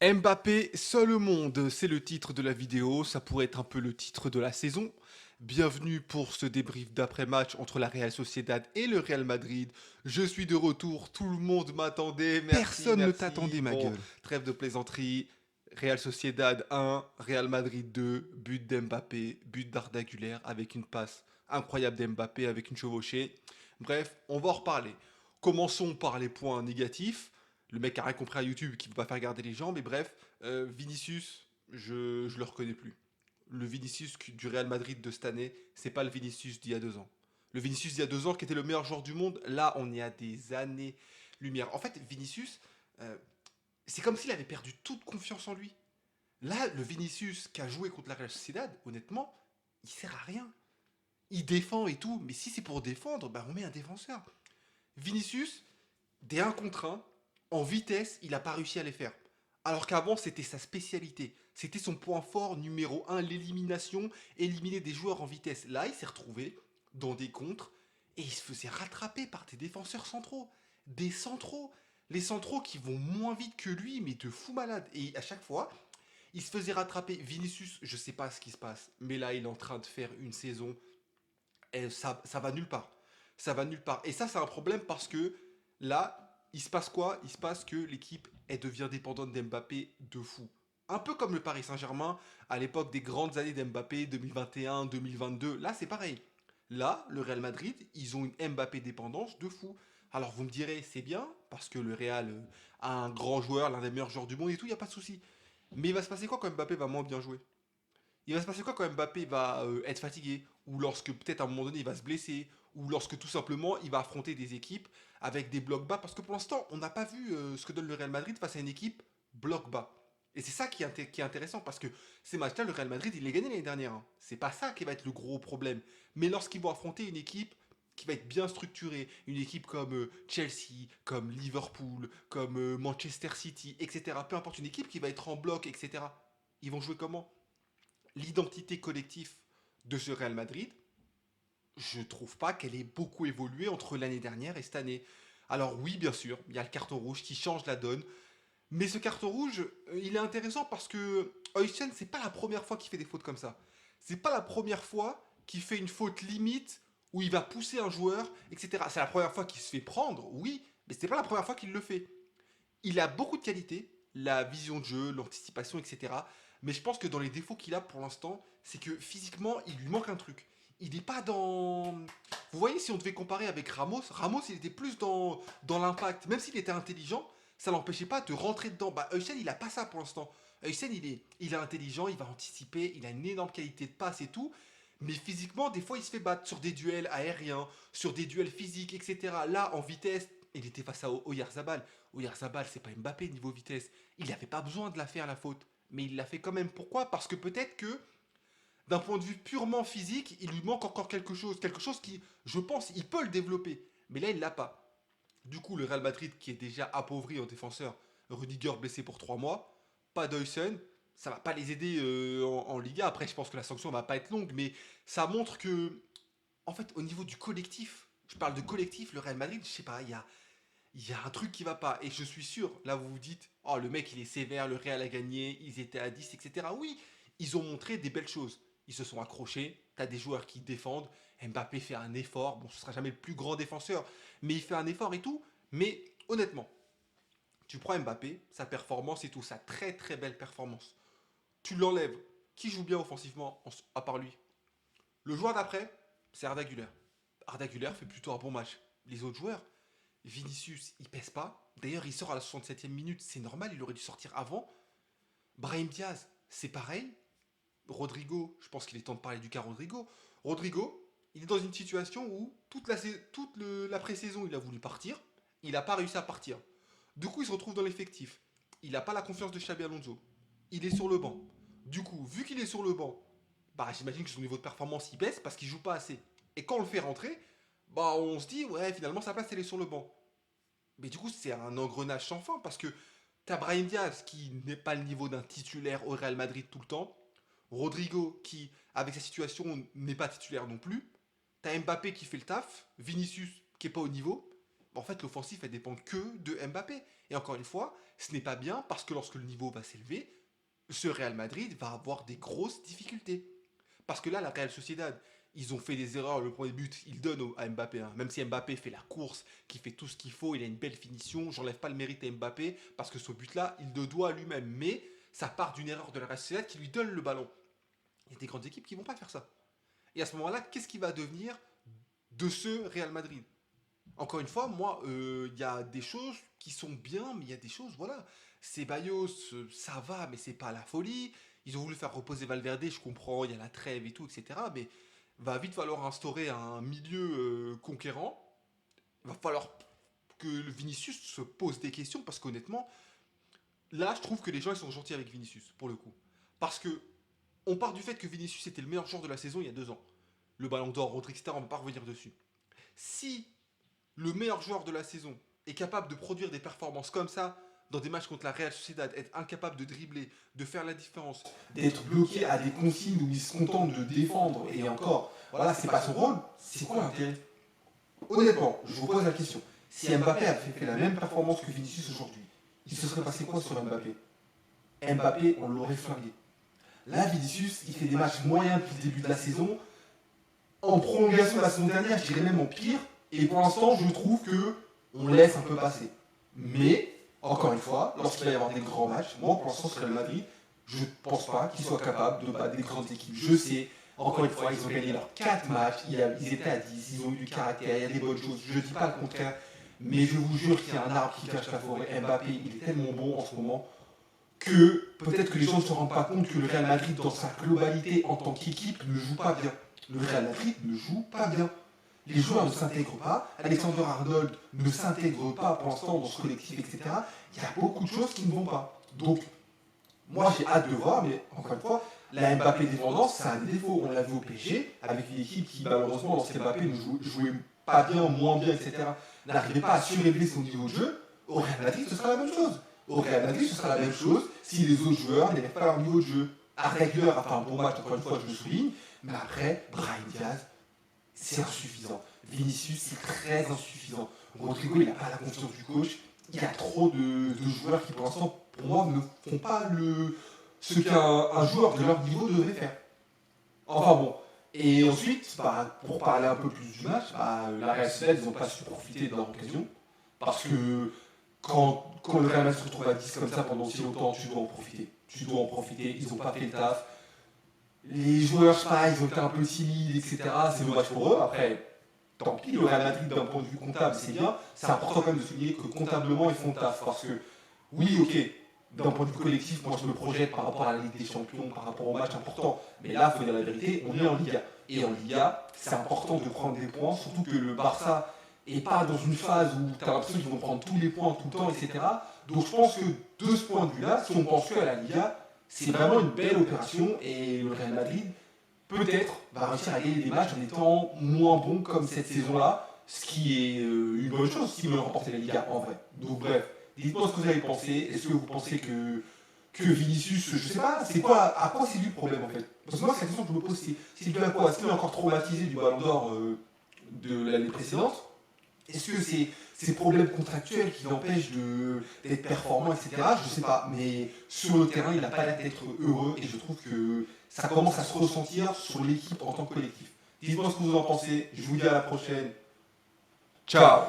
Mbappé, seul au monde, c'est le titre de la vidéo, ça pourrait être un peu le titre de la saison. Bienvenue pour ce débrief d'après-match entre la Real Sociedad et le Real Madrid. Je suis de retour, tout le monde m'attendait, merci, Personne ne t'attendait, merci. ma Bon, gueule. trêve de plaisanterie. Real Sociedad 1, Real Madrid 2, but d'Mbappé, but d'Arda Güler avec une passe incroyable d'Mbappé avec une chevauchée. Bref, on va en reparler. Commençons par les points négatifs. Le mec a rien compris à YouTube qui ne veut pas faire garder les gens, mais bref, Vinicius, je le reconnais plus. Le Vinicius du Real Madrid de cette année, c'est pas le Vinicius d'il y a 2 ans. Le Vinicius d'il y a 2 ans qui était le meilleur joueur du monde, là on est à des années-lumière. En fait, Vinicius, euh, c'est comme s'il avait perdu toute confiance en lui. Là, le Vinicius qui a joué contre la Real Sociedad, honnêtement, il sert à rien. Il défend et tout, mais si c'est pour défendre, bah on met un défenseur. Vinicius, des 1 contre 1, en vitesse, il n'a pas réussi à les faire. Alors qu'avant, c'était sa spécialité. C'était son point fort numéro un, l'élimination, éliminer des joueurs en vitesse. Là, il s'est retrouvé dans des contres et il se faisait rattraper par des défenseurs centraux. Des centraux. Les centraux qui vont moins vite que lui, mais de fou malade. Et à chaque fois, il se faisait rattraper. Vinicius, je sais pas ce qui se passe, mais là, il est en train de faire une saison. Et ça va nulle part. Ça va nulle part. Et ça, c'est un problème parce que là, il se passe quoi? Il se passe que l'équipe, elle devient dépendante d'Mbappé de fou. Un peu comme le Paris Saint-Germain à l'époque des grandes années d'Mbappé, 2021, 2022. Là, c'est pareil. Là, le Real Madrid, ils ont une Mbappé dépendance de fou. Alors vous me direz, c'est bien, parce que le Real a un grand joueur, l'un des meilleurs joueurs du monde et tout, il n'y a pas de souci. Mais il va se passer quoi quand Mbappé va moins bien jouer? Il va se passer quoi quand Mbappé va être fatigué? Ou lorsque peut-être à un moment donné il va se blesser? Ou lorsque tout simplement il va affronter des équipes avec des blocs bas? Parce que pour l'instant on n'a pas vu ce que donne le Real Madrid face à une équipe bloc bas. Et c'est ça qui est intéressant parce que ces matchs-là, le Real Madrid, il les gagné l'année dernière, hein. C'est pas ça qui va être le gros problème. Mais lorsqu'ils vont affronter une équipe qui va être bien structurée, une équipe comme Chelsea, comme Liverpool, comme Manchester City, etc. Peu importe, une équipe qui va être en bloc, etc. Ils vont jouer comment? L'identité collective de ce Real Madrid, je trouve pas qu'elle ait beaucoup évolué entre l'année dernière et cette année. Alors oui, bien sûr, il y a le carton rouge qui change la donne, mais ce carton rouge, il est intéressant parce que Oysen, c'est pas la première fois qu'il fait des fautes comme ça. C'est pas la première fois qu'il fait une faute limite où il va pousser un joueur, etc. C'est la première fois qu'il se fait prendre, oui, mais c'est pas la première fois qu'il le fait. Il a beaucoup de qualités, la vision de jeu, l'anticipation, etc. Mais je pense que dans les défauts qu'il a pour l'instant, c'est que physiquement, il lui manque un truc. Il n'est pas dans. Vous voyez, si on devait comparer avec Ramos, Ramos, il était plus dans l'impact. Même s'il était intelligent, ça l'empêchait pas de rentrer dedans. Bah, Eusen, il a pas ça pour l'instant. Eusen, il est intelligent, il va anticiper, il a une énorme qualité de passe et tout. Mais physiquement, des fois, il se fait battre sur des duels aériens, sur des duels physiques, etc. Là, en vitesse, il était face à Oyarzabal. Oyarzabal, c'est pas Mbappé niveau vitesse. Il n'avait pas besoin de la faire, la faute. Mais il l'a fait quand même. Pourquoi? Parce que peut-être que, d'un point de vue purement physique, il lui manque encore quelque chose. Quelque chose qui, je pense, il peut le développer. Mais là, il l'a pas. Du coup, le Real Madrid, qui est déjà appauvri en défenseur, Rudiger blessé pour 3 mois, pas d'Oysen, ça va pas les aider en Liga. Après, je pense que la sanction va pas être longue, mais ça montre que, en fait, au niveau du collectif, je parle de collectif, le Real Madrid, je sais pas, il y a un truc qui va pas. Et je suis sûr, là vous vous dites, oh le mec il est sévère, le Real a gagné, ils étaient à 10, etc. Oui, ils ont montré des belles choses. Ils se sont accrochés, t'as des joueurs qui défendent, Mbappé fait un effort, bon ce sera jamais le plus grand défenseur, mais il fait un effort et tout. Mais honnêtement, tu prends Mbappé, sa performance et tout, sa très très belle performance. Tu l'enlèves. Qui joue bien offensivement à part lui? Le joueur d'après, c'est Arda Güler. Arda Güler fait plutôt un bon match. Les autres joueurs, Vinicius, il pèse pas. D'ailleurs, il sort à la 67e minute, c'est normal, il aurait dû sortir avant. Brahim Diaz, c'est pareil. Rodrigo, je pense qu'il est temps de parler du cas Rodrigo. Rodrigo, il est dans une situation où toute la pré-saison, il a voulu partir. Il n'a pas réussi à partir. Du coup, il se retrouve dans l'effectif. Il n'a pas la confiance de Xabi Alonso. Il est sur le banc. Du coup, vu qu'il est sur le banc, bah j'imagine que son niveau de performance il baisse parce qu'il joue pas assez. Et quand on le fait rentrer, bah on se dit ouais finalement sa place elle est sur le banc. Mais du coup, c'est un engrenage sans fin parce que t'as Brahim Diaz qui n'est pas le niveau d'un titulaire au Real Madrid tout le temps. Rodrigo qui, avec sa situation, n'est pas titulaire non plus. T'as Mbappé qui fait le taf. Vinicius qui est pas au niveau. En fait, l'offensif, elle dépend que de Mbappé. Et encore une fois, Ce n'est pas bien parce que lorsque le niveau va s'élever, ce Real Madrid va avoir des grosses difficultés. Parce que là, la Real Sociedad, ils ont fait des erreurs. Le premier but, ils donnent à Mbappé, hein. Même si Mbappé fait la course, qui fait tout ce qu'il faut, il a une belle finition. J'enlève pas le mérite à Mbappé parce que ce but-là, il le doit à lui-même. Mais ça part d'une erreur de la Real Sociedad qui lui donne le ballon. Il y a des grandes équipes qui vont pas faire ça. Et à ce moment-là, qu'est-ce qui va devenir de ce Real Madrid? Encore une fois, moi, il y a des choses qui sont bien, mais il y a des choses, voilà. Ceballos, ça va, mais c'est pas la folie. Ils ont voulu faire reposer Valverde, je comprends, il y a la trêve et tout, etc. Mais va vite falloir instaurer un milieu conquérant. Il va falloir que le Vinicius se pose des questions, parce qu'honnêtement, là, je trouve que les gens ils sont gentils avec Vinicius, pour le coup. Parce que on part du fait que Vinicius était le meilleur joueur de la saison il y a 2 ans. Le ballon d'or, Rodri, etc., on ne va pas revenir dessus. Si le meilleur joueur de la saison est capable de produire des performances comme ça dans des matchs contre la Real Sociedad, être incapable de dribbler, de faire la différence, d'être bloqué à des consignes où il se contente de défendre et encore, voilà, c'est pas son rôle, c'est quoi l'intérêt? Honnêtement, je vous pose la question. Si Mbappé avait fait la même performance que Vinicius aujourd'hui, il se serait passé quoi sur Mbappé? Mbappé, on l'aurait flingué. Là, Vinicius, il fait des matchs moyens depuis le début de la saison. En prolongation de la saison dernière, je dirais même en pire. Et pour l'instant, je trouve que on laisse un peu passer. Mais, encore une fois, lorsqu'il va y avoir des grands matchs, moi pour l'instant, sur le Madrid, je ne pense pas qu'il soit capable de battre des grandes équipes. Je sais, encore une fois, ils ont gagné leurs 4 matchs, ils étaient à 10, ils ont eu du caractère, il y a des bonnes choses, je ne dis pas le contraire. Mais je vous jure qu'il y a un arbre qui cache la forêt. Mbappé, il est tellement bon en ce moment que peut-être que les gens ne se rendent pas compte que le Real Madrid, dans sa globalité en tant qu'équipe, ne joue pas bien. Le Real Madrid ne joue pas bien. Les joueurs ne s'intègrent pas. Alexander Arnold ne s'intègre pas pour l'instant dans ce collectif, etc. Il y a beaucoup de choses qui ne vont pas. Donc, moi j'ai hâte de voir, mais encore une fois, la Mbappé dépendance, c'est un défaut. On l'a vu au PSG, avec une équipe qui, malheureusement, lorsque Mbappé ne jouait pas bien, moins bien, etc., n'arrivait pas à surélever son niveau de jeu. Au Real Madrid, ce sera la même chose. Au Real Madrid, ce sera la même chose si les autres joueurs n'élèvent pas leur niveau de jeu. Arregler a fait un bon match, encore une fois, je le souligne, mais après, Brahim Diaz, c'est insuffisant. Vinicius, c'est très insuffisant. Rodrigo, il n'a pas la confiance du coach. Il y a trop de joueurs qui, pour l'instant, pour moi, ne font pas ce qu'un joueur de leur niveau devrait faire. Enfin bon. Et ensuite, pour parler un peu plus du match, la Real Sociedad, ils n'ont pas su profiter de leur occasion. Parce que quand le Real Madrid se retrouve à 10 comme ça pendant si longtemps, tu dois en profiter. Tu dois en profiter. Ils n'ont pas fait le taf. Les joueurs, je sais pas, ils ont été un peu timides, etc. C'est dommage pour eux. Après, tant pis, le Real Madrid, d'un point de vue comptable, c'est bien. C'est important quand même de souligner que comptablement, ils font le taf. Parce que, oui, ok, d'un point de vue collectif, moi je me projette par rapport à la Ligue des Champions, par rapport aux matchs importants. Mais là, il faut dire la vérité, on est en Liga. Et en Liga, c'est important de prendre des points, surtout que le Barça n'est pas dans une phase où tu as l'impression qu'ils vont prendre tous les points tout le temps, etc. Donc je pense que de ce point de vue-là, si on pense que à la Liga, c'est vraiment une belle opération et le Real Madrid, peut-être, va réussir à gagner des matchs en étant moins bon comme cette saison-là, ce qui est une bonne chose s'ils veulent remporter la Liga en vrai. Donc bref, dites-moi ce que vous avez pensé. Est-ce que vous pensez que Vinicius, je sais pas, c'est quoi, à quoi c'est dû le problème en fait? Parce que moi, c'est la question que je me pose, c'est dû à quoi? Est-ce qu'il est encore traumatisé du ballon d'or de l'année précédente? Est-ce que c'est ces problèmes contractuels qui l'empêchent d'être performant, etc. Je sais pas, mais sur le terrain, il n'a pas l'air d'être heureux et je trouve que ça commence à se ressentir sur l'équipe en tant que collectif. Dites-moi ce que vous en pensez, je vous dis à la prochaine. Ciao.